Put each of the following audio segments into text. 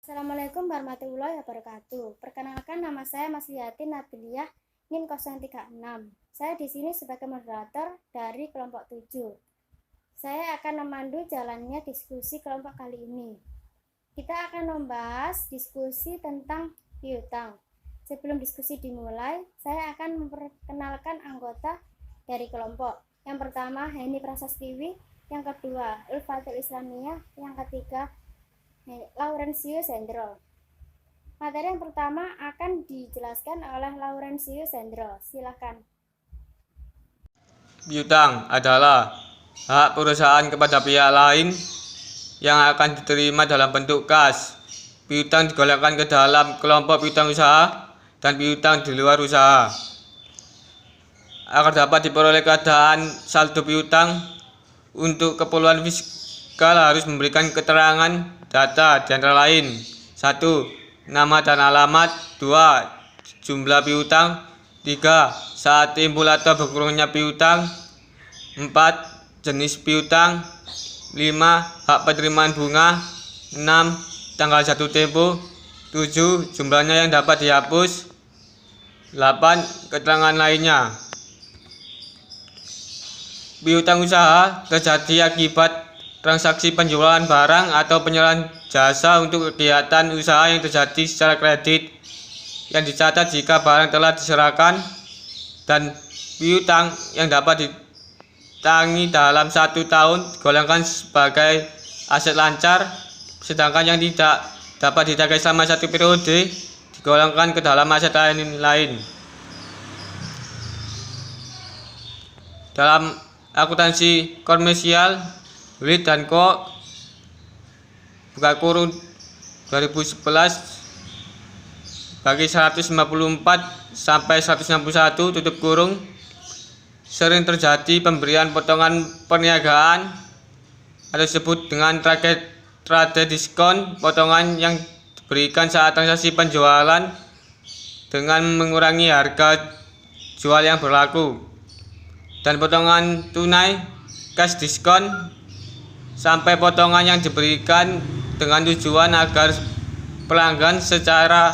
Assalamualaikum warahmatullahi wabarakatuh. Perkenalkan, nama saya Masliati Nabiliyah NIM 036. Saya di sini sebagai moderator dari kelompok 7. Saya akan memandu jalannya diskusi kelompok kali ini. Kita akan membahas diskusi tentang piutang. Sebelum diskusi dimulai, saya akan memperkenalkan anggota dari kelompok. Yang pertama, Heni Prasastiwi. Yang kedua, Ulfatul Islamiyah. Yang ketiga, Laurensius Hendro. Materi yang pertama akan dijelaskan oleh Laurensius Hendro. Silakan. Piutang adalah hak perusahaan kepada pihak lain yang akan diterima dalam bentuk kas. Piutang digolongkan ke dalam kelompok piutang usaha dan piutang di luar usaha. Agar dapat diperoleh keadaan saldo piutang, untuk keperluan fiskal harus memberikan keterangan data di antara lain: 1. Nama dan alamat. 2. Jumlah piutang. 3. Saat timbul atau berkurangnya piutang. 4. Jenis piutang. 5. Hak penerimaan bunga. 6. Tanggal jatuh tempo. 7. Jumlahnya yang dapat dihapus. 8. Keterangan lainnya. Piutang usaha terjadi akibat transaksi penjualan barang atau penyerahan jasa untuk kegiatan usaha yang terjadi secara kredit yang dicatat jika barang telah diserahkan, dan piutang yang dapat ditangi dalam 1 tahun digolongkan sebagai aset lancar, sedangkan yang tidak dapat ditagih selama 1 periode digolongkan ke dalam aset lain. Dalam akuntansi komersial, Wright dan Co. buka kurung 2011 bagi 154 sampai 161 tutup kurung, sering terjadi pemberian potongan perniagaan atau disebut dengan trade diskon, potongan yang diberikan saat transaksi penjualan dengan mengurangi harga jual yang berlaku, dan potongan tunai cash diskon, sampai potongan yang diberikan dengan tujuan agar pelanggan secara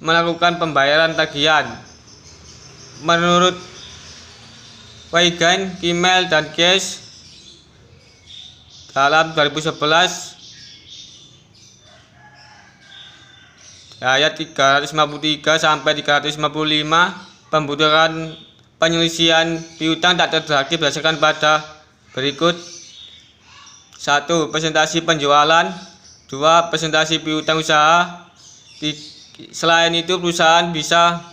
melakukan pembayaran tagihan. Menurut Weigen, Kimmel, dan Case dalam 2011 ayat 353 sampai 355, pembutuhan penyelesaian piutang tak terjadi berdasarkan pada berikut: 1. Presentasi penjualan. 2. Presentasi piutang usaha. Selain itu, perusahaan bisa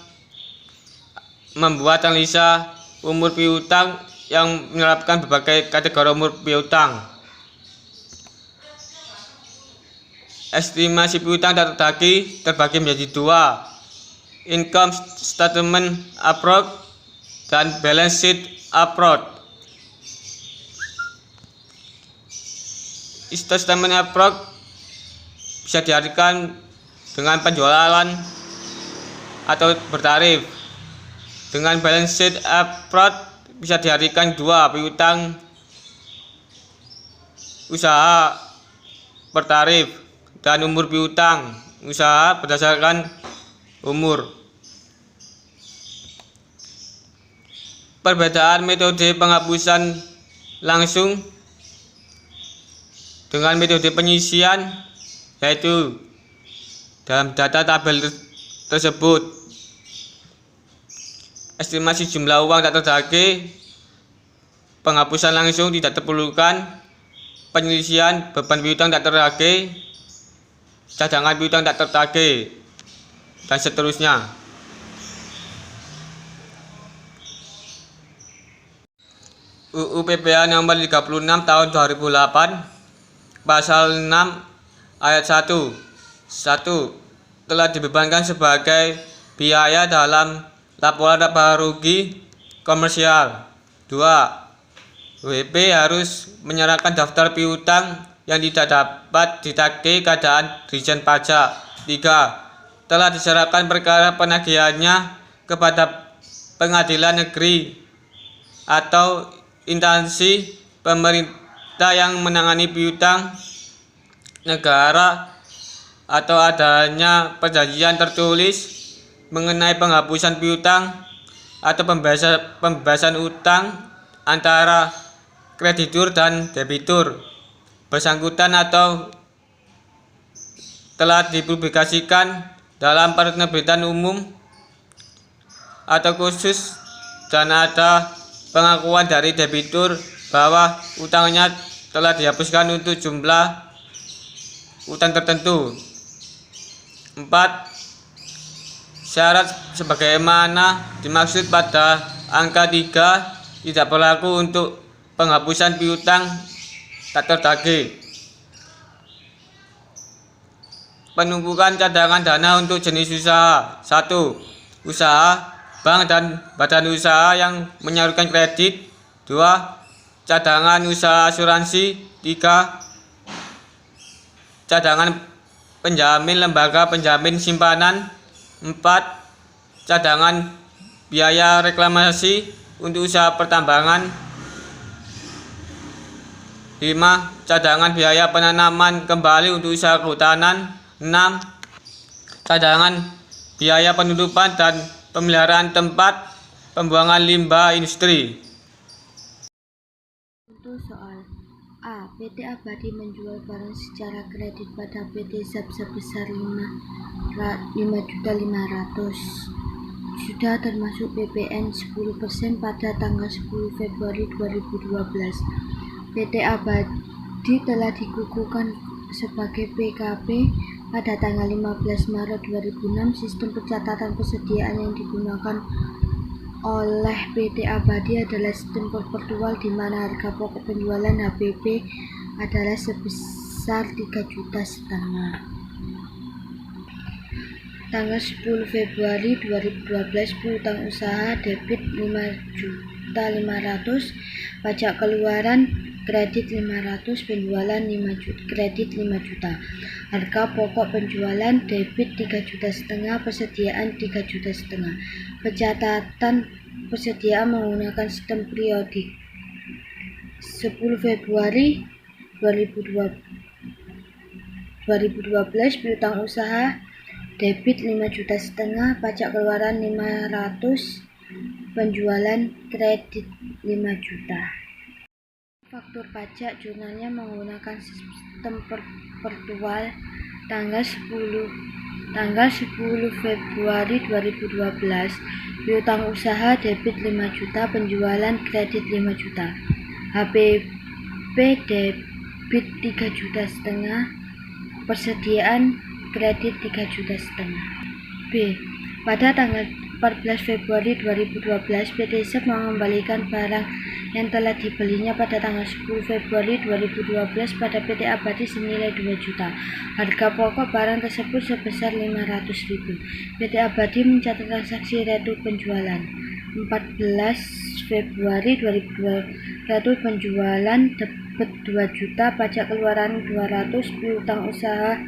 membuat analisa umur piutang yang menerapkan berbagai kategori umur piutang. Estimasi piutang tak tertagih terbagi menjadi 2: income statement approach dan balance sheet approach. Statement approach bisa diartikan dengan penjualan atau bertarif. Dengan balance sheet approach bisa diartikan 2 piutang usaha bertarif dan umur piutang usaha berdasarkan umur. Perbedaan metode penghapusan langsung dengan metode penyisian, yaitu dalam data tabel tersebut: estimasi jumlah uang tak tertagih, penghapusan langsung tidak diperlukan, penyisian beban piutang tak tertagih, cadangan piutang tak tertagih, dan seterusnya. UU PPA nomor 36 tahun 2008 pasal 6 ayat 1. 1. Telah dibebankan sebagai biaya dalam laporan laba rugi komersial. 2. WP harus menyerahkan daftar piutang yang tidak dapat ditagih keadaan Ditjen Pajak. 3. Telah diserahkan perkara penagihannya kepada pengadilan negeri atau instansi pemerintah yang menangani piutang negara atau adanya perjanjian tertulis mengenai penghapusan piutang atau pembebasan utang antara kreditur dan debitur bersangkutan atau telah dipublikasikan dalam penerbitan umum atau khusus dan ada pengakuan dari debitur bahwa utangnya telah dihapuskan untuk jumlah utang tertentu. 4. Syarat sebagaimana dimaksud pada angka 3 tidak berlaku untuk penghapusan piutang tak terdagih. Penumpukan cadangan dana untuk jenis usaha. 1. Usaha, bank dan badan usaha yang menyalurkan kredit. 2. Cadangan usaha asuransi. 3. Cadangan penjamin lembaga penjamin simpanan. 4. Cadangan biaya reklamasi untuk usaha pertambangan. 5. Cadangan biaya penanaman kembali untuk usaha kehutanan. 6. Cadangan biaya penutupan dan pemeliharaan tempat pembuangan limbah industri. Untuk soal A. PT Abadi menjual barang secara kredit pada PT ZAP sebesar 5.500.000 sudah termasuk PPN 10% pada tanggal 10 Februari 2012. PT Abadi telah dikukuhkan sebagai PKP pada tanggal 15 Maret 2006. Sistem pencatatan persediaan yang digunakan oleh PT Abadi adalah sistem perpetual di mana harga pokok penjualan HPP adalah sebesar 3,5 juta. Tanggal 10 Februari 2012 piutang usaha debit 5.500.000, pajak keluaran kredit 500, penjualan 5 juta, kredit 5 juta. Harga pokok penjualan debit 3,5 juta, persediaan 3,5 juta. Pencatatan persediaan menggunakan sistem periodik. 10 Februari 2012 piutang usaha debit 5,5 juta, pajak keluaran 500, penjualan kredit 5 juta. Faktur pajak jurnalnya menggunakan sistem perpetual. Tanggal 10 Februari 2012 piutang usaha debit 5 juta, penjualan kredit 5 juta. HPP debit 3,5 juta, persediaan kredit 3,5 juta. B. Pada tanggal 14 Februari 2012 PT ZAP mengembalikan barang yang telah dibelinya pada tanggal 10 Februari 2012 pada PT Abadi senilai 2 juta. Harga pokok barang tersebut sebesar 500.000. PT Abadi mencatat transaksi retur penjualan. 14 Februari 2012 retur penjualan debit 2 juta, pajak keluaran 200, piutang usaha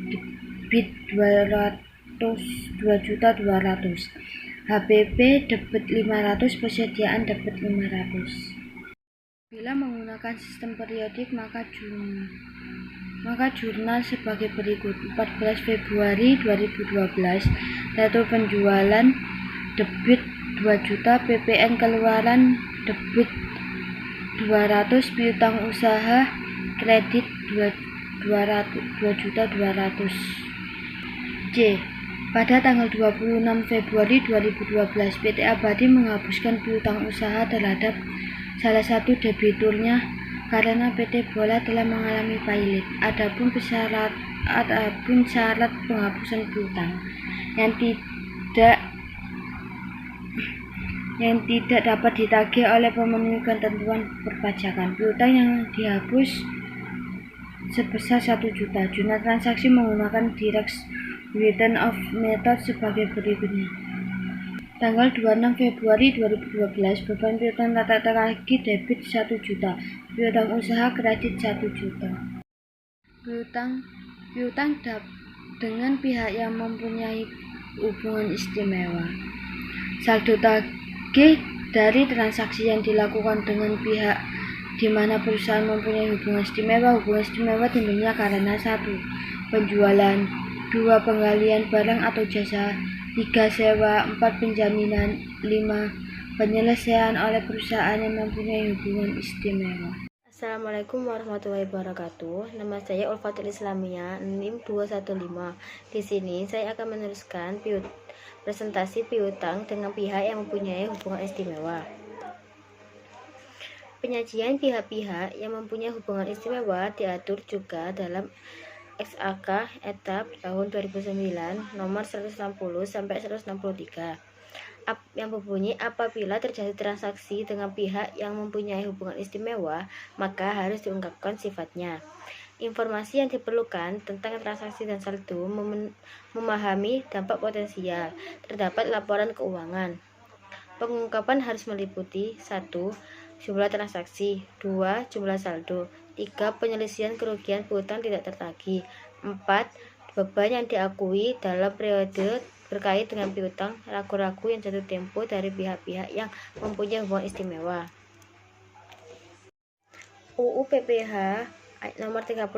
debit 2.200.000. HPP debit 500, persediaan debit 500. Bila menggunakan sistem periodik maka jurnal sebagai berikut. 14 Februari 2012 retur penjualan debit 2 juta, PPN keluaran debit 200, piutang usaha kredit 2.200.000. C. Pada tanggal 26 Februari 2012 PT Abadi menghapuskan piutang usaha terhadap salah satu debiturnya karena PT Bola telah mengalami pailit. Adapun syarat penghapusan piutang yang tidak dapat ditagih oleh pemenuhi ketentuan perpajakan. Piutang yang dihapus sebesar 1 juta. Jurnal transaksi menggunakan direct written off method sebagai berikutnya. Tanggal 26 Februari 2012 beban piutang tak teragih debit 1 juta, piutang usaha kredit 1 juta. Piutang dengan pihak yang mempunyai hubungan istimewa. Saldo tagih dari transaksi yang dilakukan dengan pihak di mana perusahaan mempunyai hubungan istimewa. Hubungan istimewa timbulnya karena 1. Penjualan, 2. Penggalian barang atau jasa, 3. Sewa, 4. Penjaminan, 5. Penyelesaian oleh perusahaan yang mempunyai hubungan istimewa. Assalamualaikum warahmatullahi wabarakatuh. Nama saya Ulfatul Islamia, NIM 215. Di sini saya akan meneruskan presentasi piutang dengan pihak yang mempunyai hubungan istimewa. Penyajian pihak-pihak yang mempunyai hubungan istimewa diatur juga dalam SAK Etap tahun 2009 nomor 160 sampai 163. Yang berbunyi apabila terjadi transaksi dengan pihak yang mempunyai hubungan istimewa, maka harus diungkapkan sifatnya. Informasi yang diperlukan tentang transaksi dan saldo, memahami dampak potensial, terdapat laporan keuangan. Pengungkapan harus meliputi 1. Jumlah transaksi, 2. Jumlah saldo, 3. Penyelesaian kerugian piutang tidak tertagih, 4. Beban yang diakui dalam periode berkait dengan piutang, ragu-ragu yang jatuh tempo dari pihak-pihak yang mempunyai hubungan istimewa. UU PPH nomor 36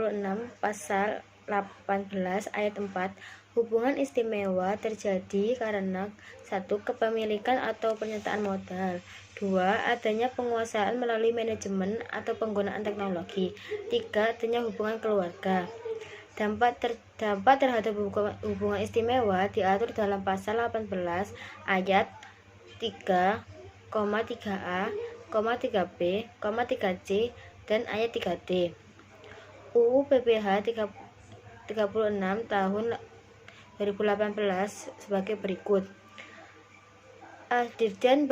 pasal 18 ayat 4. Hubungan istimewa terjadi karena 1. Kepemilikan atau penyertaan modal, 2. Adanya penguasaan melalui manajemen atau penggunaan teknologi, 3. Adanya hubungan keluarga. Dampak terhadap hubungan istimewa diatur dalam pasal 18 ayat 3, 3A, 3B, 3C, dan ayat 3D. UU PPH 36 tahun 2018 sebagai berikut. Dirjen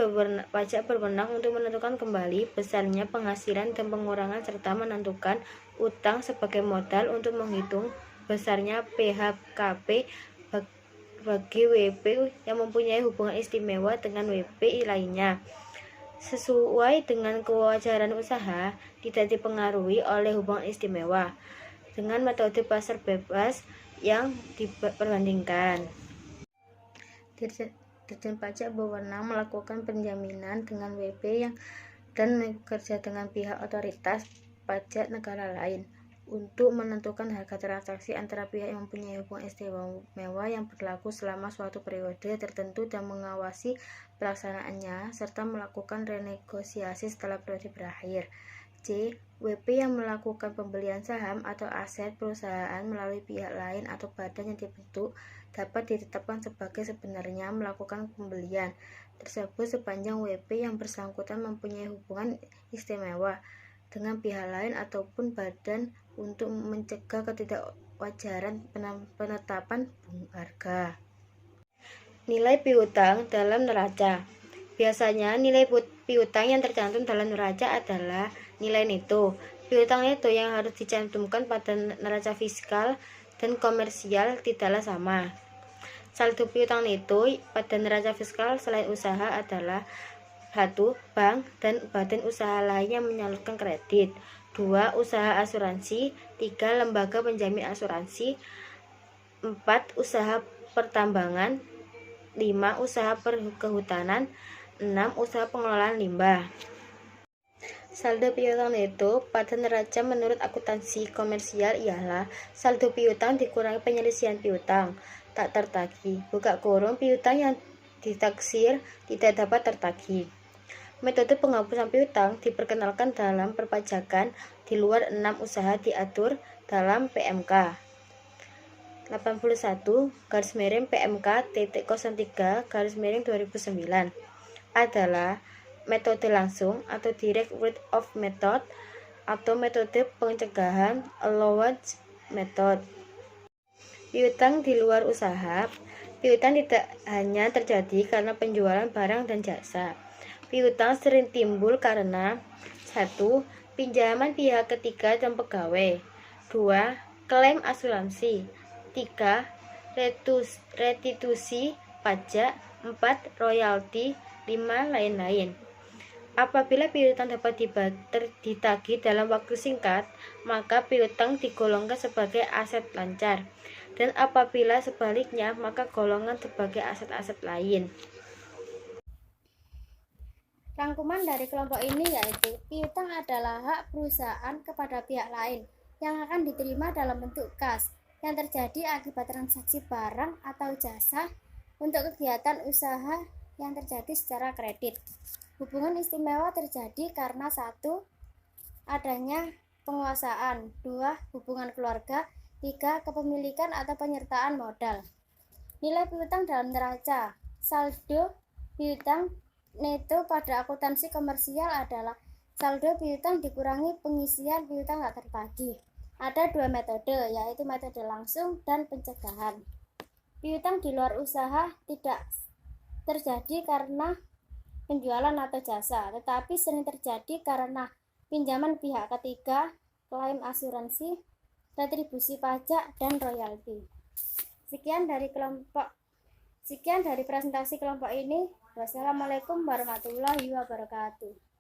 Pajak berwenang untuk menentukan kembali besarnya penghasilan dan pengurangan serta menentukan utang sebagai modal untuk menghitung besarnya PHKP bagi WP yang mempunyai hubungan istimewa dengan WP lainnya. Sesuai dengan kewajaran usaha, tidak dipengaruhi oleh hubungan istimewa dengan metode pasar bebas yang diperbandingkan. Dirjen Pajak berwenang melakukan penjaminan dengan WP dan bekerja dengan pihak otoritas pajak negara lain untuk menentukan harga transaksi antara pihak yang mempunyai hubungan istimewa yang berlaku selama suatu periode tertentu dan mengawasi pelaksanaannya serta melakukan renegosiasi setelah periode berakhir. C. WP yang melakukan pembelian saham atau aset perusahaan melalui pihak lain atau badan yang dibentuk dapat ditetapkan sebagai sebenarnya melakukan pembelian tersebut sepanjang WP yang bersangkutan mempunyai hubungan istimewa dengan pihak lain ataupun badan untuk mencegah ketidakwajaran penetapan harga. Nilai piutang dalam neraca. Biasanya nilai piutang yang tercantum dalam neraca adalah nilai neto. Piutang neto yang harus dicantumkan pada neraca fiskal dan komersial tidaklah sama. Saldo piutang neto pada neraca fiskal selain usaha adalah 1. Bank dan badan usaha lain yang menyalurkan kredit, 2. Usaha asuransi, 3. Lembaga penjamin asuransi, 4. Usaha pertambangan, 5. Usaha kehutanan, 6. Usaha pengelolaan limbah. Saldo piutang neto pada neraca menurut akuntansi komersial ialah saldo piutang dikurangi penyelesaian piutang tak tertagih, buka kurung piutang yang ditaksir tidak dapat tertagih. Metode penghapusan piutang diperkenalkan dalam perpajakan di luar 6 usaha diatur dalam PMK 81 PMK .03 2009 adalah metode langsung atau direct write off method atau metode pencegahan allowance method. Piutang di luar usaha. Piutang tidak hanya terjadi karena penjualan barang dan jasa. Piutang sering timbul karena 1. Pinjaman pihak ketiga dan pegawai, 2. Klaim asuransi, 3. Restitusi pajak, 4. Royalti, 5. Lain-lain. Apabila piutang dapat ditagih dalam waktu singkat, maka piutang digolongkan sebagai aset lancar, dan apabila sebaliknya, maka golongan sebagai aset-aset lain. Rangkuman dari kelompok ini yaitu piutang adalah hak perusahaan kepada pihak lain yang akan diterima dalam bentuk kas yang terjadi akibat transaksi barang atau jasa untuk kegiatan usaha yang terjadi secara kredit. Hubungan istimewa terjadi karena 1. Adanya penguasaan, 2. Hubungan keluarga, 3. Kepemilikan atau penyertaan modal. Nilai piutang dalam neraca. Saldo piutang neto pada akuntansi komersial adalah saldo piutang dikurangi pengisian piutang tak terbagi. Ada 2 metode, yaitu metode langsung dan pencegahan. Piutang di luar usaha tidak terjadi karena penjualan atau jasa, tetapi sering terjadi karena pinjaman pihak ketiga, klaim asuransi, retribusi pajak, dan royalti. Sekian dari presentasi kelompok ini. Wassalamualaikum warahmatullahi wabarakatuh.